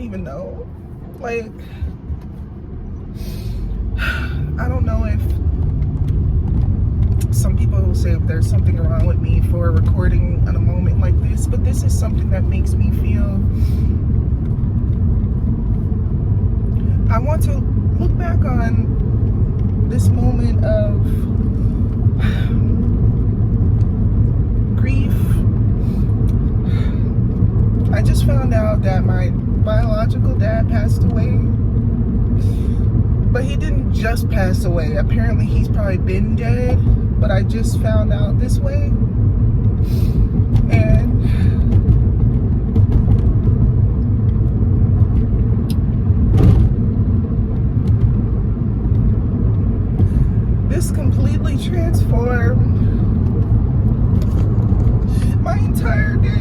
don't even know. Like, I don't know if some people will say there's something wrong with me for recording at a moment like this, but this is something that makes me feel. I want to look back on this moment of grief. I just found out that my biological dad passed away, but he didn't just pass away. Apparently he's probably been dead, but I just found out this way. And this completely transformed my entire day.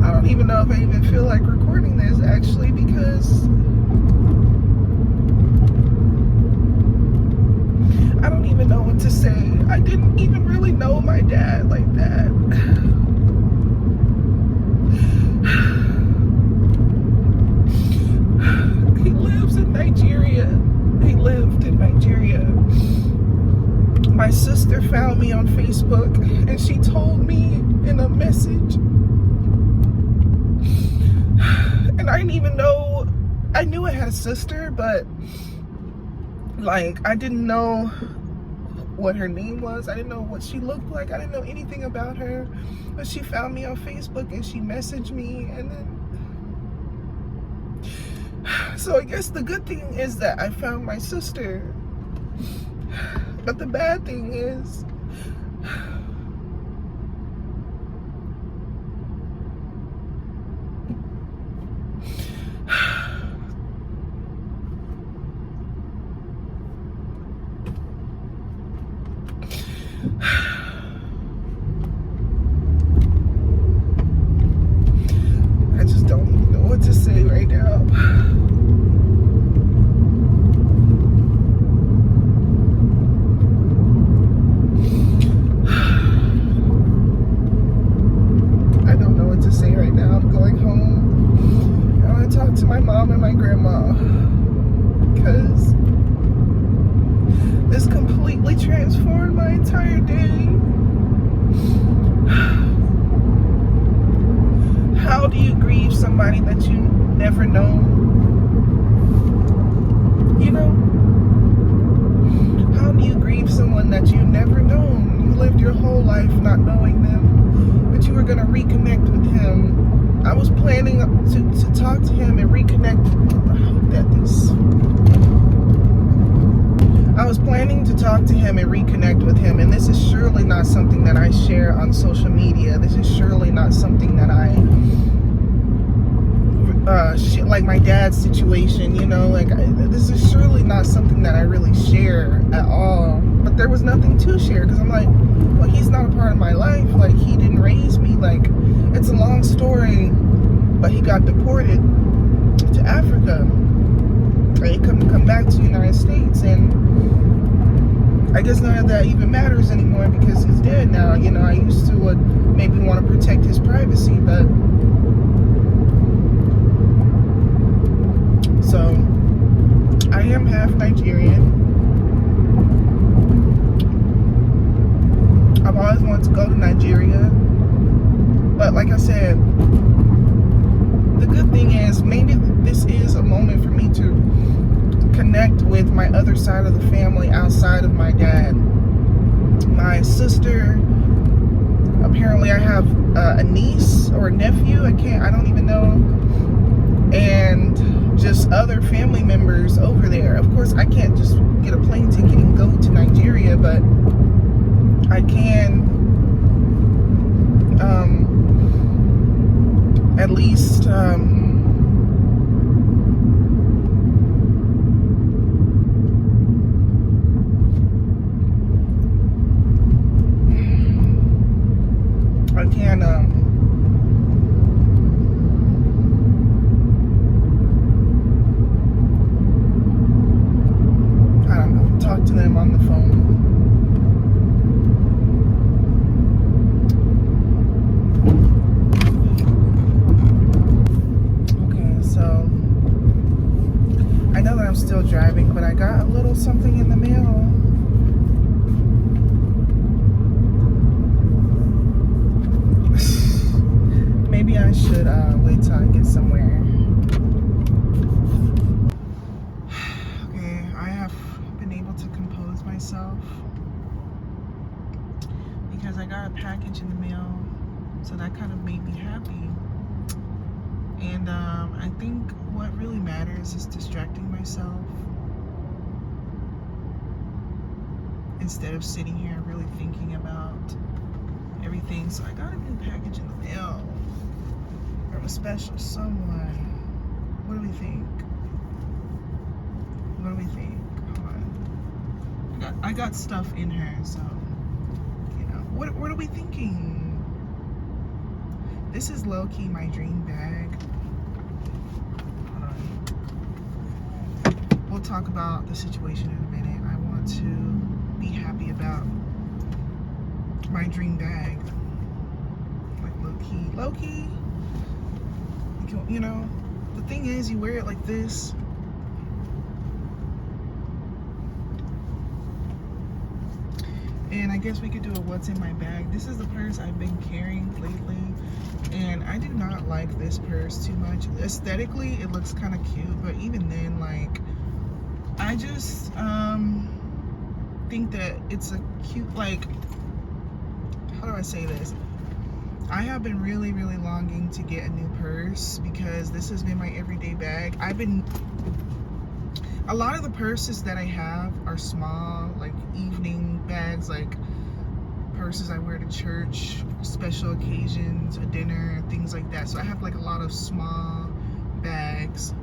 I don't even know if I even feel like recording this, actually, because I don't even know what to say. I didn't even really know my dad like that. He lives in Nigeria. He lived in Nigeria. My sister found me on Facebook and she told me in a message. And I didn't even know, I knew I had a sister, but like, I didn't know what her name was. I didn't know what she looked like. I didn't know anything about her. But she found me on Facebook and she messaged me, and then so I guess the good thing is that I found my sister. But the bad thing is I just don't even know what to say right now. I don't know what to say right now. I'm going home. I want to talk to my mom and my grandma, because this completely transformed my entire day. How do you grieve somebody that you never know? You know? How do you grieve someone that you never known? You lived your whole life not knowing them, but you were going to reconnect with him. I was planning to talk to him and reconnect. I hope that this... I was planning to talk to him and reconnect with him, and this is surely not something that I share on social media. This is surely not something that I, like my dad's situation, you know, like this is surely not something that I really share at all. But there was nothing to share, because I'm like, well, he's not a part of my life. Like, he didn't raise me. Like, it's a long story, but he got deported to Africa. He couldn't come back to the United States, and I guess none of that even matters anymore because he's dead now. You know, I used to maybe want to protect his privacy, but so I am half Nigerian. I've always wanted to go to Nigeria, but like I said, the good thing is maybe this is a moment for me to connect with my other side of the family outside of my dad. My sister, apparently I have a niece or a nephew, I don't even know, and just other family members over there. Of course, I can't just get a plane ticket and go to Nigeria, but I can at least I don't know, talk to them on the phone. got a little something in the mail. Maybe I should wait till I get somewhere. Okay, I have been able to compose myself because I got a package in the mail, so that kind of made me happy. And I think what really matters is distracting myself instead of sitting here really thinking about everything. So I got a new package in the mail from a special someone. What do we think? What do we think? Hold on. I got stuff in her, so you know. What are we thinking? This is low-key my dream bag. Hold on. We'll talk about the situation in a minute. I want to be happy about my dream bag. Like low-key. You know, the thing is, you wear it like this. And I guess we could do a what's in my bag. This is the purse I've been carrying lately, and I do not like this purse too much. Aesthetically, it looks kind of cute, but even then, like, I just think that it's a cute, like, how do I say this? I have been really longing to get a new purse because this has been my everyday bag. A lot of the purses that I have are small, like evening bags, like purses I wear to church, special occasions, a dinner, things like that. So I have like a lot of small bags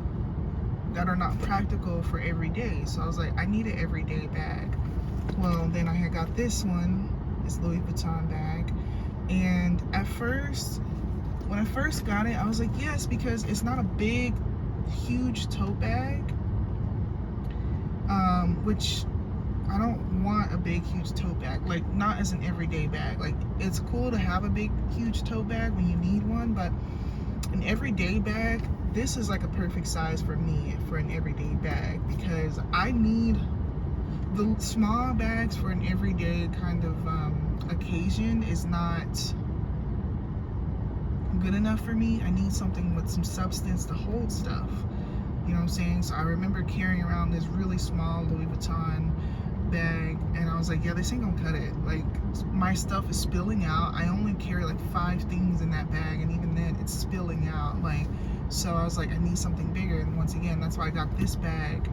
that are not practical for every day. So I was like, I need an everyday bag. Well, then I had got this one, this Louis Vuitton bag. And at first, when I first got it, I was like, yes, because it's not a big, huge tote bag. Which I don't want a big, huge tote bag. Like, not as an everyday bag. Like, it's cool to have a big, huge tote bag when you need one, but an everyday bag, this is like a perfect size for me for an everyday bag, because I need the small bags for an everyday kind of occasion is not good enough for me. I need something with some substance to hold stuff. You know what I'm saying? So I remember carrying around this really small Louis Vuitton bag, and I was like, yeah, this ain't gonna cut it. Like, my stuff is spilling out. I only carry like 5 things in that bag, and even then it's spilling out. Like, so I was like, I need something bigger. And once again, that's why I got this bag.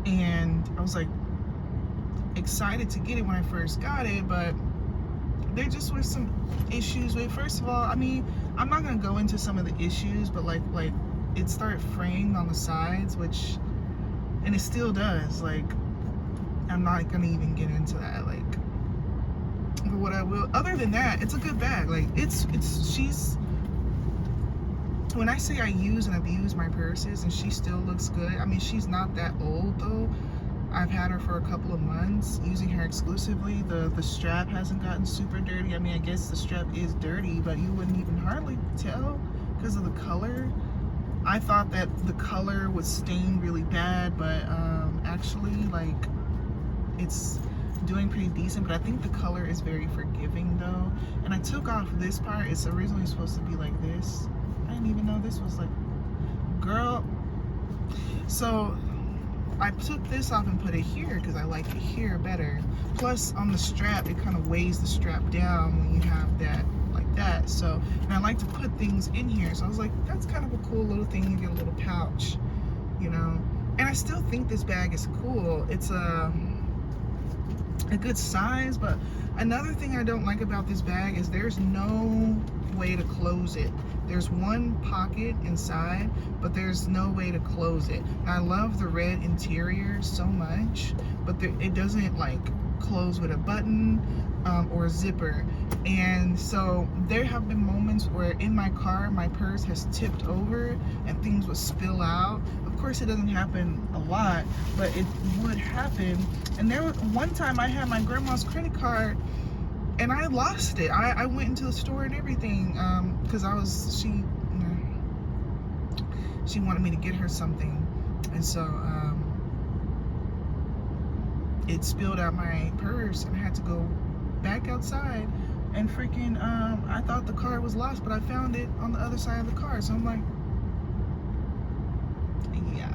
And I was like excited to get it when I first got it, but there just were some issues with, first of all, I mean, I'm not gonna go into some of the issues, but like it started fraying on the sides, which, and it still does. Like, I'm not gonna even get into that. Like, but what I will, other than that, it's a good bag. Like, she's, when I say I use and abuse my purses and she still looks good, I mean, she's not that old though. I've had her for a couple of months, using her exclusively. The strap hasn't gotten super dirty. I mean, I guess the strap is dirty, but you wouldn't even hardly tell because of the color. I thought that the color was stained really bad, but actually, like, it's doing pretty decent. But I think the color is very forgiving though. And I took off this part. It's originally supposed to be like this. I didn't even know this was like, girl. So I took this off and put it here because I like it here better. Plus, on the strap, it kind of weighs the strap down when you have that like that. So, and I like to put things in here. So I was like, that's kind of a cool little thing. You get a little pouch, you know. And I still think this bag is cool. It's a good size, but another thing I don't like about this bag is there's no way to close it. There's one pocket inside, but there's no way to close it. And I love the red interior so much, but it doesn't like close with a button or a zipper. And so there have been moments where in my car my purse has tipped over and things would spill out. Of course it doesn't happen a lot, but it would happen. And there was one time I had my grandma's credit card and I lost it. I went into the store and everything because she wanted me to get her something, and so it spilled out my purse and I had to go back outside and freaking I thought the car was lost, but I found it on the other side of the car. So I'm like, yeah,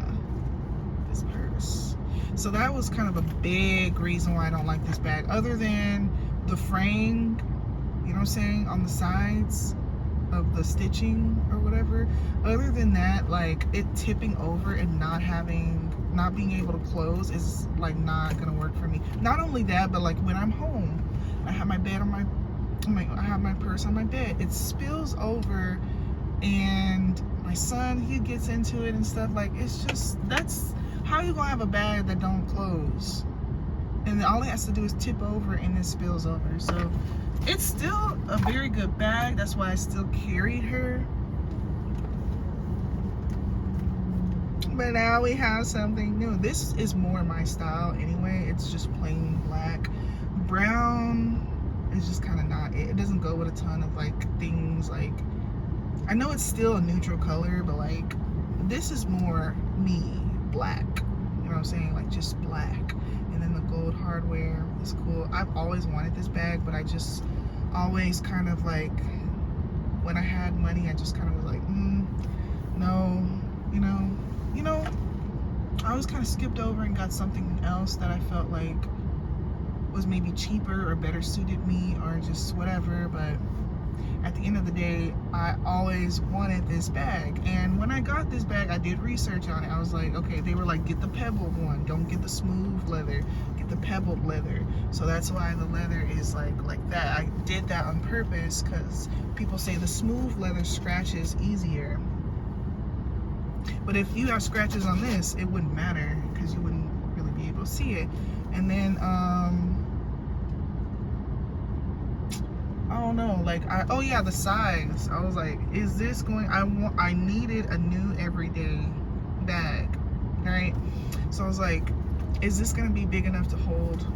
this purse. So that was kind of a big reason why I don't like this bag, other than the fraying, you know what I'm saying, on the sides of the stitching or whatever. Other than that, like, it tipping over and not being able to close is like not gonna work for me. Not only that, but like when I'm home, I have my bed on I have my purse on my bed, it spills over, and my son, he gets into it and stuff. Like, it's just, that's how you gonna have a bag that don't close, and all it has to do is tip over and it spills over. So it's still a very good bag. That's why I still carried her. But now we have something new. This is more my style anyway. It's just plain black. Brown is just kind of not, it doesn't go with a ton of like things. Like, I know it's still a neutral color, but like, this is more me, black. You know what I'm saying? Like, just black. And then the gold hardware is cool. I've always wanted this bag, but I just always kind of like, when I had money, I just kind of was like, no, you know, I always kind of skipped over and got something else that I felt like was maybe cheaper or better suited me or just whatever. But at the end of the day, I always wanted this bag. And when I got this bag, I did research on it. I was like, okay, they were like, get the pebbled one, don't get the smooth leather, get the pebbled leather. So that's why the leather is like that. I did that on purpose because people say the smooth leather scratches easier. But if you have scratches on this, it wouldn't matter because you wouldn't really be able to see it. And then I don't know, like, oh yeah, the size. I was like, is this going, I needed a new everyday bag, right? So I was like, is this gonna be big enough to hold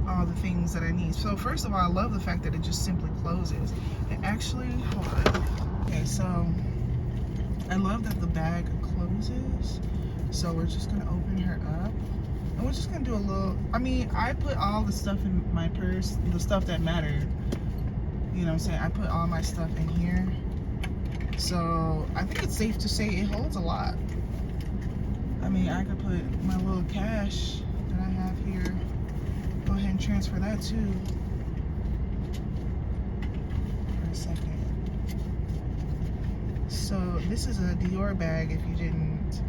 all the things that I need? So first of all, I love the fact that it just simply closes. It actually, hold on. Okay, so I love that the bag closes. So we're just gonna open her up. And we're just gonna do a little, I mean, I put all the stuff in my purse, the stuff that mattered. You know what I'm saying? I put all my stuff in here. So I think it's safe to say it holds a lot. I mean, I could put my little cash that I have here. Go ahead and transfer that too. For a second. So this is a Dior bag, if you didn't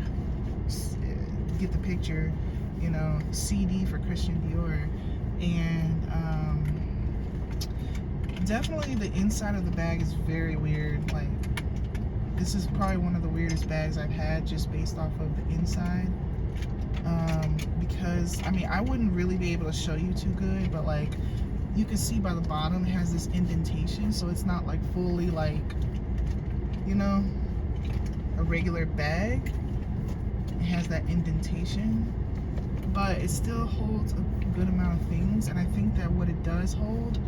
get the picture, you know, CD for Christian Dior. And definitely the inside of the bag is very weird. Like, this is probably one of the weirdest bags I've had just based off of the inside. Because, I mean, I wouldn't really be able to show you too good, but like, you can see by the bottom it has this indentation, so it's not like fully like, you know, a regular bag. It has that indentation, but it still holds a good amount of things. And I think that what it does hold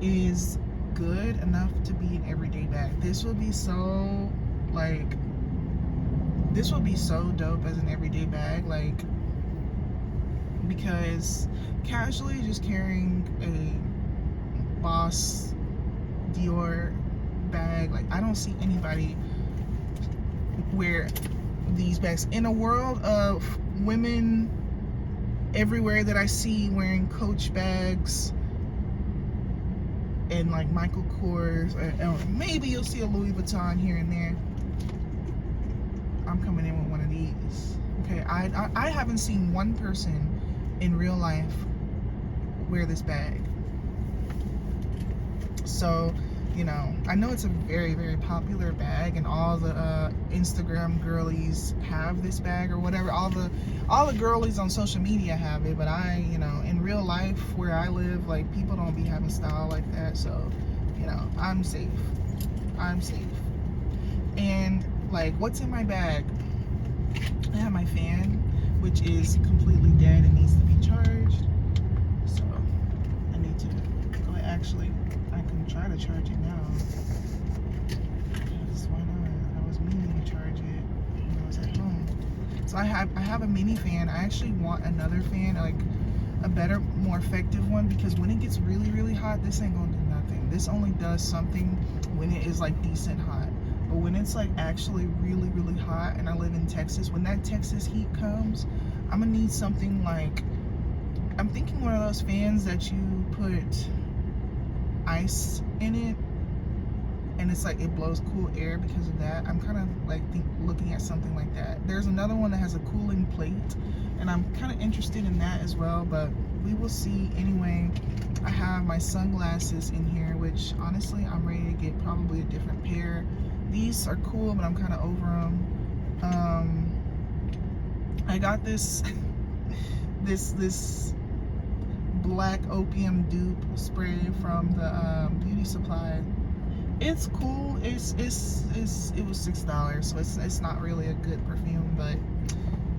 is good enough to be an everyday bag. This will be so, like, this will be so dope as an everyday bag, like, because casually just carrying a Boss Dior bag, like, I don't see anybody wear these bags. In a world of women everywhere that I see wearing Coach bags and like Michael Kors, or maybe you'll see a Louis Vuitton here and there, I'm coming in with one of these. Okay, I haven't seen one person in real life wear this bag. So, you know, I know it's a very, very popular bag, and all the Instagram girlies have this bag or whatever. All the girlies on social media have it, but I, you know, in real life where I live, like, people don't be having style like that. So, you know, I'm safe. I'm safe. And like, what's in my bag? I have my fan, which is completely dead and needs to be charged. So I need to go ahead. Actually, I can try to charge it now. Because why not? I was meaning to charge it when I was at home. So I have a mini fan. I actually want another fan. Like, a better, more effective one, because when it gets really, really hot, this ain't gonna do nothing. This only does something when it is like decent hot. But when it's like actually really, really hot, and I live in Texas, when that Texas heat comes, I'm gonna need something like, I'm thinking one of those fans that you put ice in it, and it's like it blows cool air because of that. I'm kind of like looking at something like that. There's another one that has a cooling plate, and I'm kind of interested in that as well, but we will see. Anyway, I have my sunglasses in here, which honestly I'm ready to get probably a different pair. These are cool, but I'm kind of over them. I got this this black opium dupe spray from the beauty supply. It's cool. It was $6, so it's not really a good perfume, but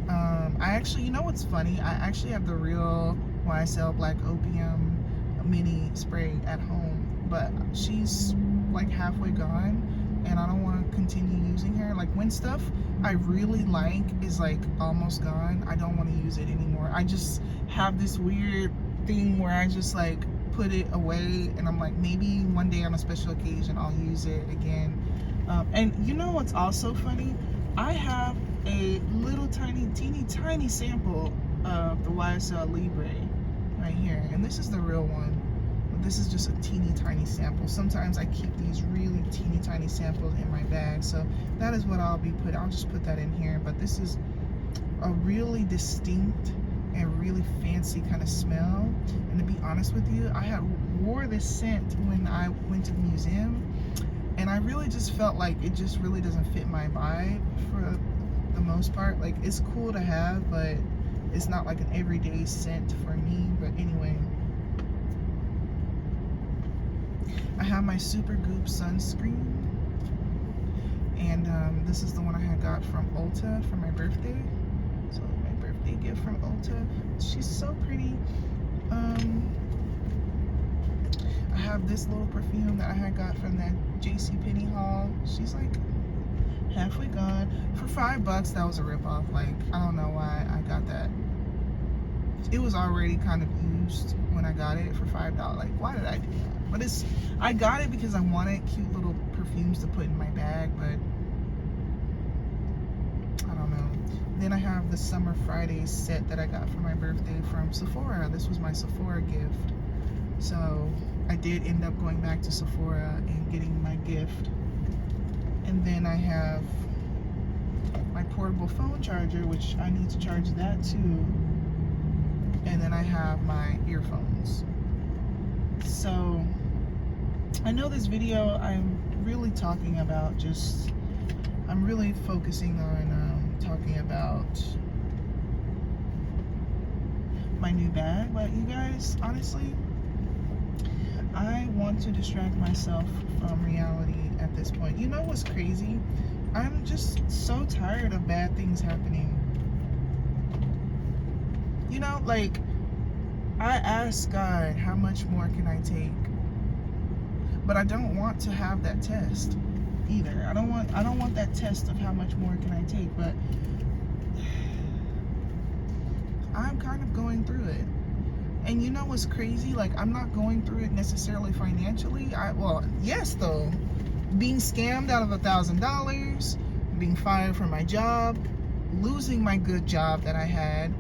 I actually, you know what's funny? I actually have the real YSL Black Opium mini spray at home, but she's like halfway gone, and I don't want to continue using her. Like when stuff I really like is like almost gone, I don't want to use it anymore. I just have this weird thing where I just like put it away, and I'm like, maybe one day on a special occasion I'll use it again. And you know what's also funny? I have a little teeny tiny sample of the YSL Libre right here, and this is the real one. This is just a teeny tiny sample. Sometimes I keep these really teeny tiny samples in my bag, so that is what I'll just put that in here. But this is a really distinct and really fancy kind of smell. And to be honest with you, I wore this scent when I went to the museum, and I really just felt like it just really doesn't fit my vibe for the most part. Like, it's cool to have, but it's not like an everyday scent for me. But anyway, I have my Super Goop sunscreen, and this is the one I had got from Ulta for my birthday. So my birthday gift from Ulta. She's so pretty. I have this little perfume that I had got from that JCPenney haul. She's like halfway gone. For $5, that was a ripoff. Like, I don't know why I got that. It was already kind of used when I got it for $5. Like, why did I do that? But I got it because I wanted cute little perfumes to put in my bag, but I don't know. Then I have the Summer Fridays set that I got for my birthday from Sephora. This was my Sephora gift. So I did end up going back to Sephora and getting my gift. And then I have my portable phone charger, which I need to charge that too. And then I have my earphones. So I know this video I'm really talking about I'm really focusing on talking about my new bag, but you guys, honestly, I want to distract myself from reality at this point. You know what's crazy? I'm just so tired of bad things happening. You know, like, I asked God, how much more can I take? But I don't want to have that test either. I don't want that test of how much more can I take, but I'm kind of going through it. And you know what's crazy? Like, I'm not going through it necessarily financially. Well, yes, though. Being scammed out of $1,000, being fired from my job, losing my good job that I had,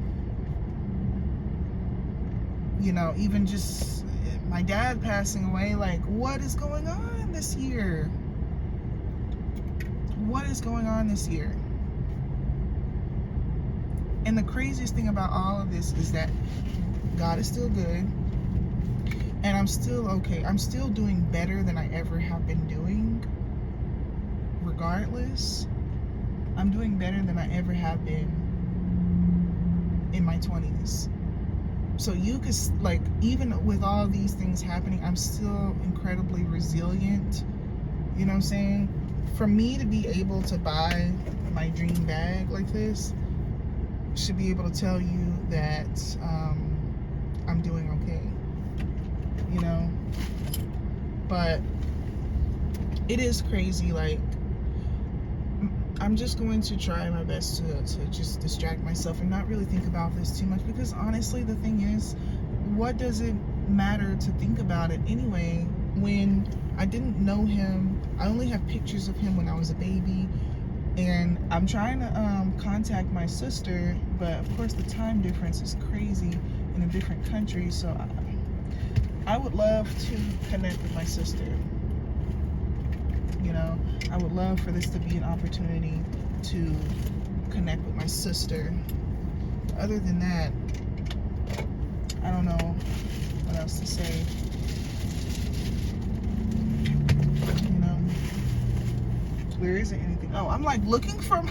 you know, even just my dad passing away. Like, what is going on this year? What is going on this year? And the craziest thing about all of this is that God is still good, and I'm still okay. I'm still doing better than I ever have been doing. Regardless, I'm doing better than I ever have been in my 20s. So you could, like, even with all these things happening, I'm still incredibly resilient. You know what I'm saying? For me to be able to buy my dream bag like this, should be able to tell you that I'm doing okay, you know. But it is crazy. Like, I'm just going to try my best to just distract myself and not really think about this too much, because honestly, the thing is, what does it matter to think about it anyway when I didn't know him? I only have pictures of him when I was a baby, and I'm trying to contact my sister, but of course the time difference is crazy in a different country, so I would love to connect with my sister. You know, I would love for this to be an opportunity to connect with my sister. Other than that, I don't know what else to say. You know, there isn't anything. Oh, I'm like looking for.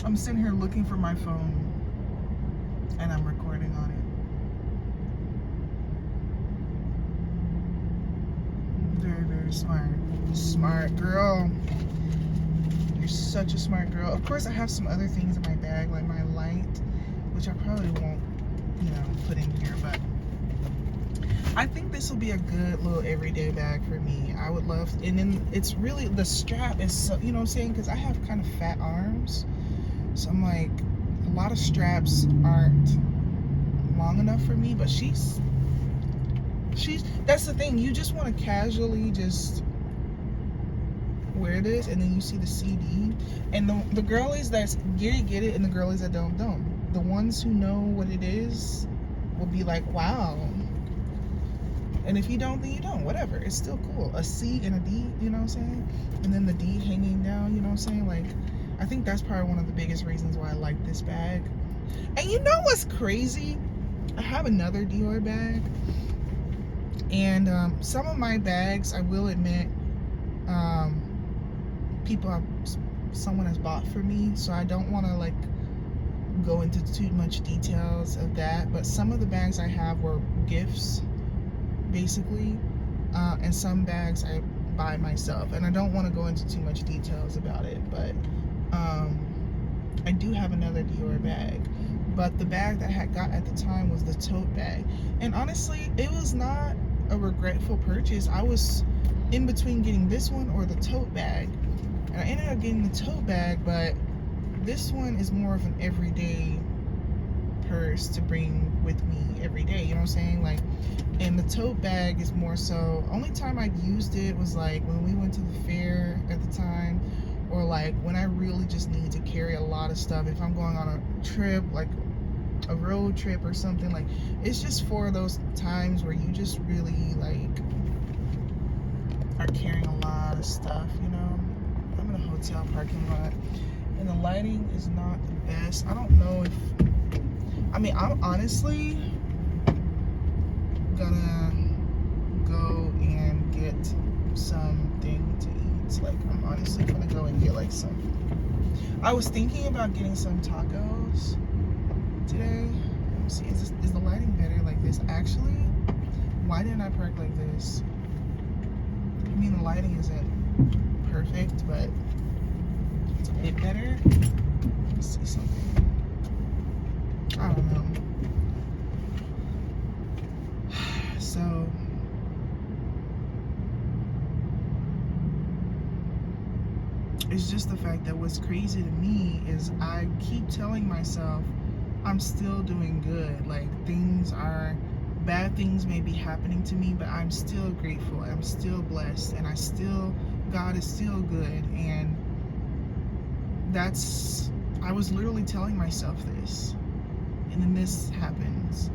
I'm sitting here looking for my phone, and I'm recording on it. Very, very smart. Smart girl. You're such a smart girl. Of course, I have some other things in my bag, like my light, which I probably won't, you know, put in here, but I think this will be a good little everyday bag for me. I would love, and then it's really, the strap is so, you know what I'm saying, because I have kind of fat arms, so I'm like, a lot of straps aren't long enough for me, but she's, that's the thing, you just want to casually just wear this, and then you see the CD, and the girlies that's get it, and the girlies that don't. The ones who know what it is will be like, wow. And if you don't, then you don't. Whatever. It's still cool. A C and a D, you know what I'm saying? And then the D hanging down, you know what I'm saying? Like, I think that's probably one of the biggest reasons why I like this bag. And you know what's crazy? I have another Dior bag, and some of my bags, I will admit, someone has bought for me, so I don't want to like go into too much details of that, but some of the bags I have were gifts basically, and some bags I buy myself, and I don't want to go into too much details about it, but I do have another Dior bag, but the bag that I had got at the time was the tote bag, and honestly it was not a regretful purchase. I was in between getting this one or the tote bag, and I ended up getting the tote bag, but this one is more of an everyday purse to bring with me every day, you know what I'm saying? Like, and the tote bag is more so, only time I used it was like when we went to the fair at the time, or like when I really just need to carry a lot of stuff. If I'm going on a trip, like a road trip or something, like it's just for those times where you just really like are carrying a lot of stuff, you know? I'm in a hotel parking lot, and the lighting is not the best. I don't know if, I mean, I'm honestly gonna go and get something to eat. Like, I'm honestly gonna go and get like some, I was thinking about getting some tacos today. Let me see, is the lighting better like this? Actually, why didn't I park like this? I mean, the lighting isn't perfect, but it's a bit better. Let's see something. I don't know. So, it's just the fact that what's crazy to me is I keep telling myself I'm still doing good. Like, bad things may be happening to me, but I'm still grateful. I'm still blessed, and God is still good. And I was literally telling myself this, and then this happens.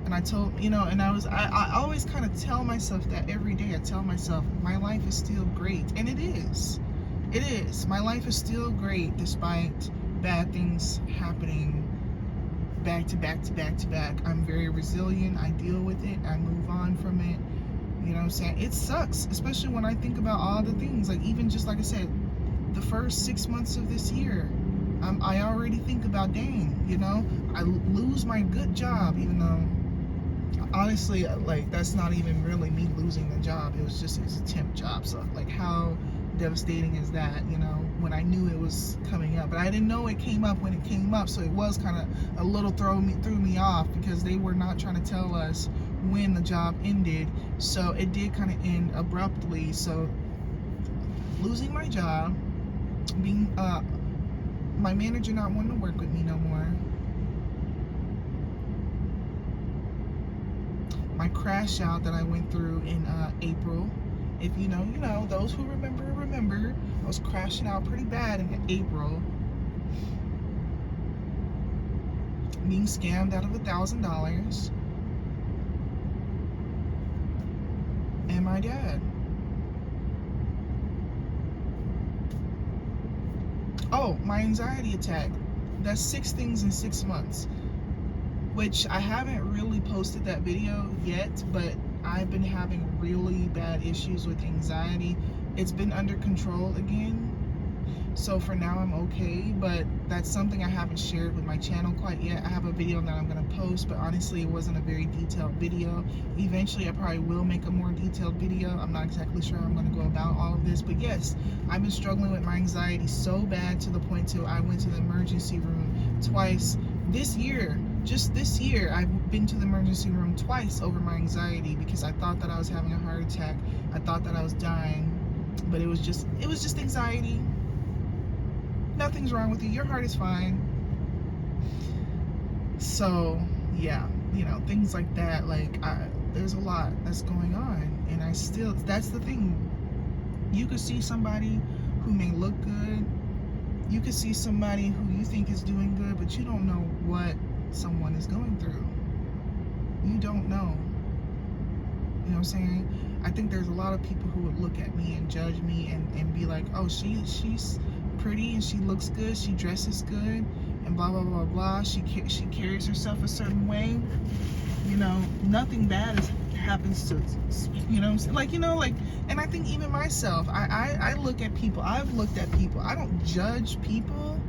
And I told, you know, and I always kind of tell myself that every day. I tell myself my life is still great, and it is. It is. My life is still great despite bad things happening back to back to back to back. I'm very resilient. I deal with it. I move on from it. You know what I'm saying? It sucks, especially when I think about all the things. Like, even just like I said, the first 6 months of this year, I already think about, dang, you know, I lose my good job, even though honestly, like, that's not even really me losing the job. It's a temp job. So like, how devastating is that, you know, when I knew it was coming up, but I didn't know it came up when it came up, so it was kind of a little threw me off, because they were not trying to tell us when the job ended, so it did kind of end abruptly. So losing my job, being my manager not wanting to work with me no more. My crash out that I went through in April. If you know, you know. Those who remember, remember. I was crashing out pretty bad in April. Being scammed out of $1,000. And my dad. Oh, my anxiety attack. That's 6 things in 6 months. Which I haven't really posted that video yet, but I've been having really bad issues with anxiety. It's been under control again. So for now I'm okay, but that's something I haven't shared with my channel quite yet. I have a video that I'm gonna post, but honestly it wasn't a very detailed video. Eventually I probably will make a more detailed video. I'm not exactly sure how I'm gonna go about all of this, but yes, I've been struggling with my anxiety so bad to the point till I went to the emergency room twice this year. Just this year, I've been to the emergency room twice over my anxiety because I thought that I was having a heart attack. I thought that I was dying, but it was just anxiety. Nothing's wrong with you. Your heart is fine. So, yeah, you know, things like that. Like, there's a lot that's going on, and that's the thing. You could see somebody who may look good. You could see somebody who you think is doing good, but you don't know what someone is going through. You don't know. You know what I'm saying? I think there's a lot of people who would look at me and judge me and be like, oh, she's pretty and she looks good, she dresses good, and blah blah blah blah. She carries herself a certain way. You know, nothing bad happens to, you know, like, you know, like, and I think even myself, I look at people. I've looked at people. I don't judge people.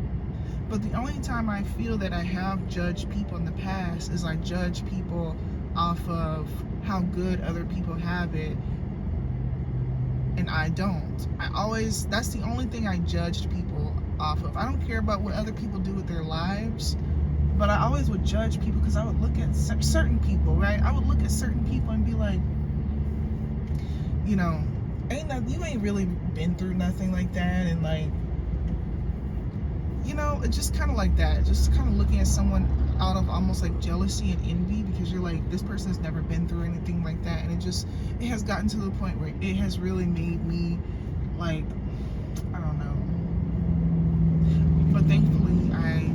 But the only time I feel that I have judged people in the past is I judge people off of how good other people have it, and I don't. That's the only thing I judged people off of. I don't care about what other people do with their lives, but I always would judge people because I would look at certain people, right? I would look at certain people and be like, you know, you ain't really been through nothing like that, and like, you know, it's just kind of like that. Just kind of looking at someone out of almost like jealousy and envy because you're like, this person's never been through anything like that. And it has gotten to the point where it has really made me like, I don't know. But thankfully I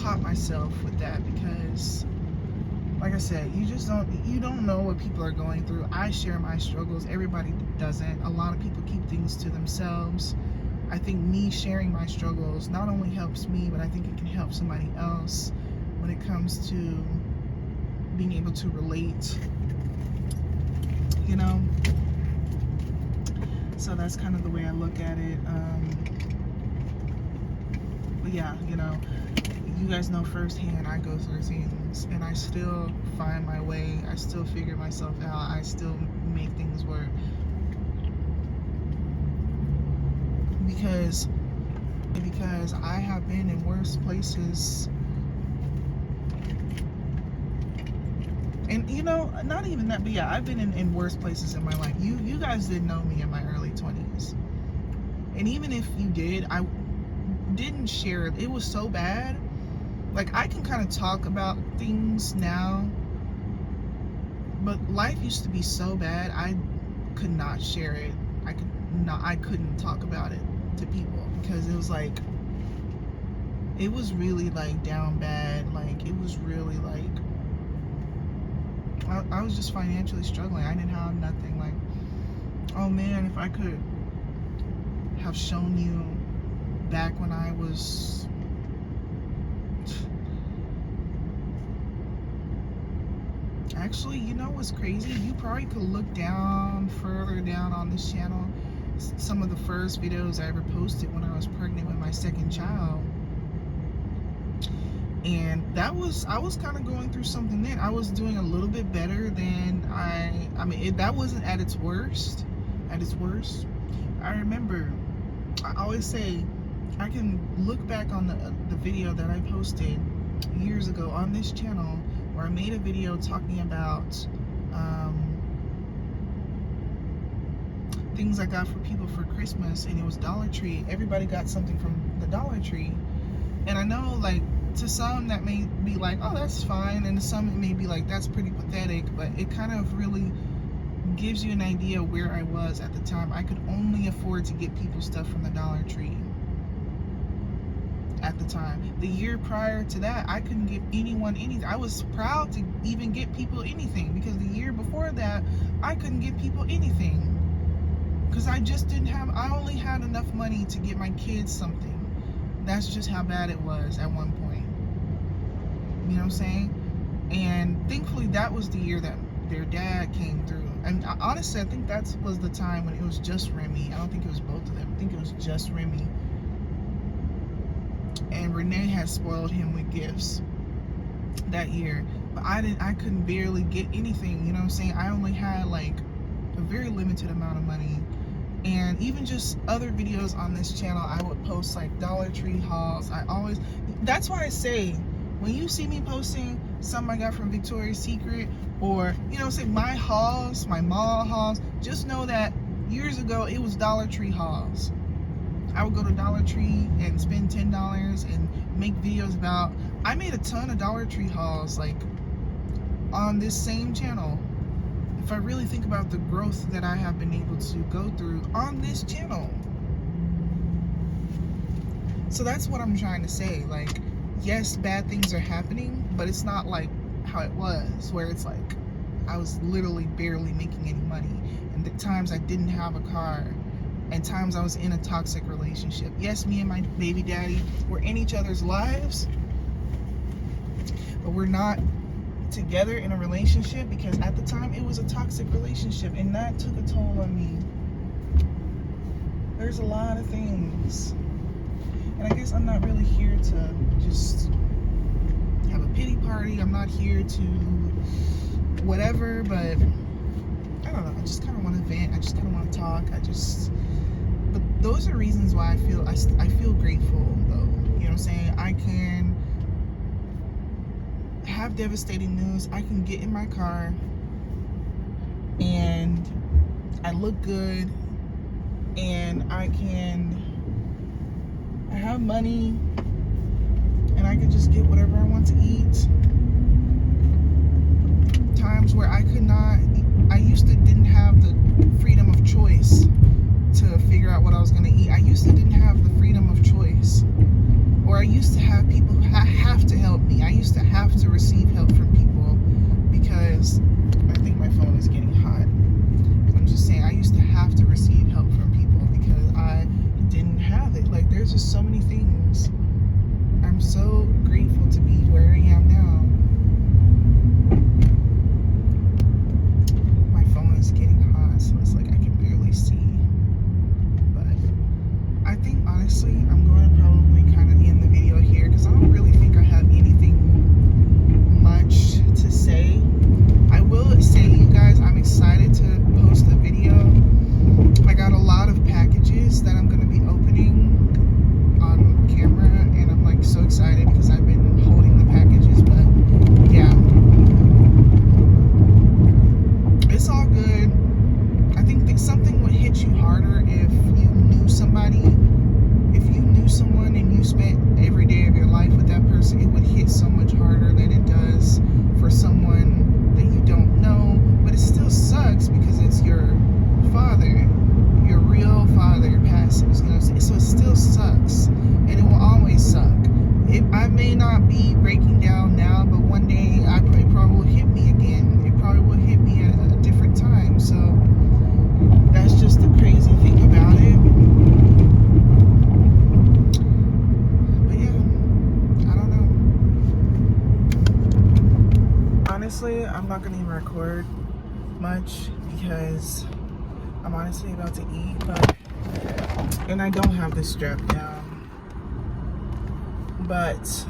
caught myself with that because, like I said, you don't know what people are going through. I share my struggles. Everybody doesn't. A lot of people keep things to themselves. I think me sharing my struggles not only helps me, but I think it can help somebody else when it comes to being able to relate, you know? So that's kind of the way I look at it. But yeah, you know, you guys know firsthand I go through things and I still find my way. I still figure myself out. I still make things work. Because I have been in worse places, and you know, not even that, but yeah, I've been in worse places in my life. You guys didn't know me in my early 20s, and even if you did, I didn't share it. It was so bad. Like, I can kind of talk about things now, but life used to be so bad I could not share it. I couldn't talk about it to people because it was like, it was really like down bad. Like, it was really like, I was just financially struggling. I didn't have nothing. Like, oh man, if I could have shown you back when I was actually, you know what's crazy? You probably could look further down on this channel, some of the first videos I ever posted when I was pregnant with my second child. And I was kind of going through something then. I was doing a little bit better than I mean, that wasn't at its worst. At its worst, I remember, I always say, I can look back on the video that I posted years ago on this channel where I made a video talking about things I got for people for Christmas, and it was Dollar Tree. Everybody got something from the Dollar Tree. And I know, like, to some that may be like, oh, that's fine, and to some it may be like, that's pretty pathetic, but it kind of really gives you an idea where I was at the time. I could only afford to get people stuff from the Dollar Tree at the time. The year prior to that, I couldn't give anyone anything. I was proud to even get people anything, because the year before that, I couldn't give people anything. Because I just didn't have, I only had enough money to get my kids something. That's just how bad it was at one point. You know what I'm saying? And thankfully that was the year that their dad came through. And honestly, I think that was the time when it was just Remy. I don't think it was both of them. I think it was just Remy. And Renee had spoiled him with gifts that year. But I couldn't barely get anything, you know what I'm saying? I only had like a very limited amount of money. And even just other videos on this channel, I would post like Dollar Tree hauls. That's why I say, when you see me posting something I got from Victoria's Secret, or, you know, say my hauls, my mall hauls, just know that years ago it was Dollar Tree hauls. I would go to Dollar Tree and spend $10 and make videos about, I made a ton of Dollar Tree hauls, like, on this same channel. If I really think about the growth that I have been able to go through on this channel. So that's what I'm trying to say. Like, yes, bad things are happening, but it's not like how it was, where it's like I was literally barely making any money, and the times I didn't have a car, and times I was in a toxic relationship. Yes, me and my baby daddy were in each other's lives, but we're not together in a relationship, because at the time it was a toxic relationship, and that took a toll on me. There's a lot of things, and I guess I'm not really here to just have a pity party. I'm not here to whatever, but I don't know, I just kind of want to vent. I just kind of want to talk. But those are reasons why I feel grateful, though. You know what I'm saying? I can have devastating news. I can get in my car and I look good, and I have money, and I can just get whatever I want to eat. Times where I didn't have the freedom of choice to figure out what I was going to eat. I didn't have the freedom of choice. Or I used to have people have to help me. I used to have to receive help from people, because I think my phone is getting hot. I'm just saying, I used to have to receive help from people because I didn't have it. Like, there's just so many things. I'm so grateful to be where I am now. My phone is getting hot, so it's like I can barely see. But I think, honestly, I'm going to probably kind of end the video here, because I don't really think I have anything much to say. I will say, you guys, I'm excited to post a video. I got a lot of packages that I'm going to be opening on camera, and I'm like so excited because I've been holding the packages. But yeah, it's all good. I think that something would hit you harder if you knew somebody. If you knew someone and you spent every day of your life with that person, it would hit so much harder than it does for someone that you don't know. But it still sucks because it's your father, your real father passing. So it still sucks, and it will always suck. I may not be breaking down now, but one day it probably will hit me again. It probably will hit me at a different time. So that's just the crazy thing about it. Honestly, I'm not gonna even record much because I'm honestly about to eat, and I don't have this strap down. But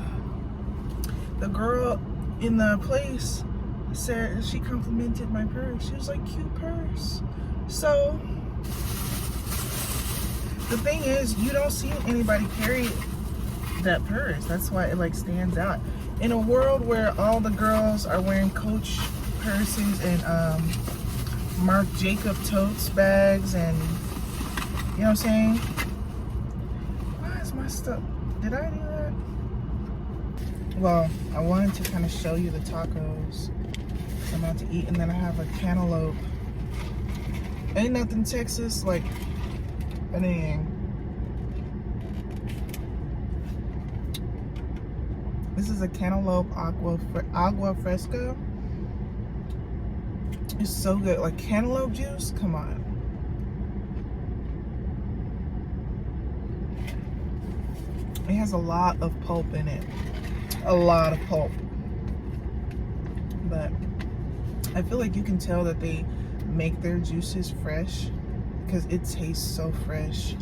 the girl in the place said she complimented my purse. She was like, cute purse. So the thing is, you don't see anybody carry that purse. That's why it like stands out. In a world where all the girls are wearing Coach purses and Marc Jacob totes bags, and you know what I'm saying? Why is my stuff? Did I do that? Well, I wanted to kind of show you the tacos I'm about to eat, and then I have a cantaloupe. Ain't nothing Texas like anything. This is a cantaloupe agua fresca. It's so good. Like cantaloupe juice, come on. It has a lot of pulp in it. A lot of pulp. But I feel like you can tell that they make their juices fresh because it tastes so fresh.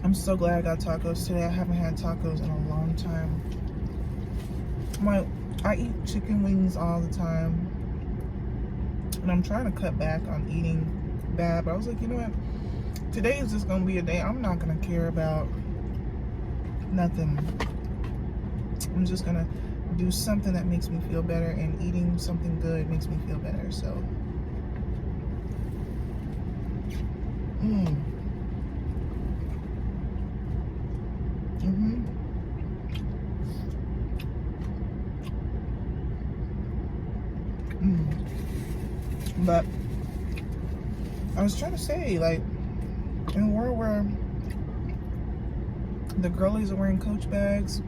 I'm so glad I got tacos today. I haven't had tacos in a long time. I eat chicken wings all the time, and I'm trying to cut back on eating bad, but I was like, you know what? Today is just gonna be a day I'm not gonna care about nothing. I'm just gonna do something that makes me feel better, and eating something good makes me feel better. So but I was trying to say, like, in a world where the girlies are wearing Coach bags,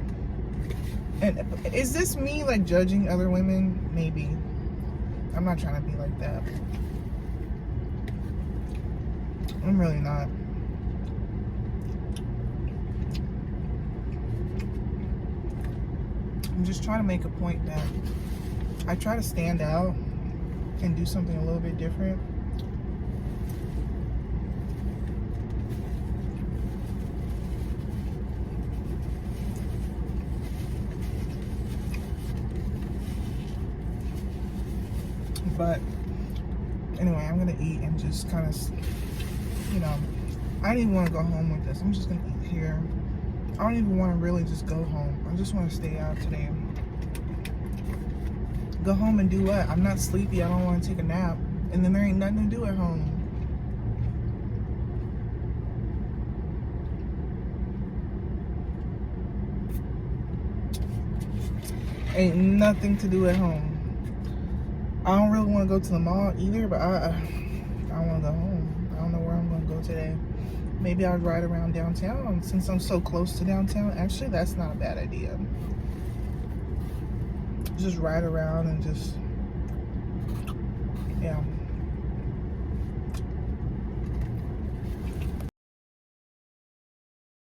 and is this me like judging other women? Maybe. I'm not trying to be like that. I'm really not. I'm just trying to make a point that I try to stand out and do something a little bit different. But anyway, I'm gonna eat and just kind of, you know, I didn't even want to go home with this. I'm just gonna eat here. I don't even want to really just go home. I just want to stay out today. Go home and do what? I'm not sleepy. I don't want to take a nap. And then there ain't nothing to do at home. Ain't nothing to do at home. I don't really want to go to the mall either, but I want to go home. I don't know where I'm going to go today. Maybe I'll ride around downtown since I'm so close to downtown. Actually, that's not a bad idea. Just ride around and just, yeah.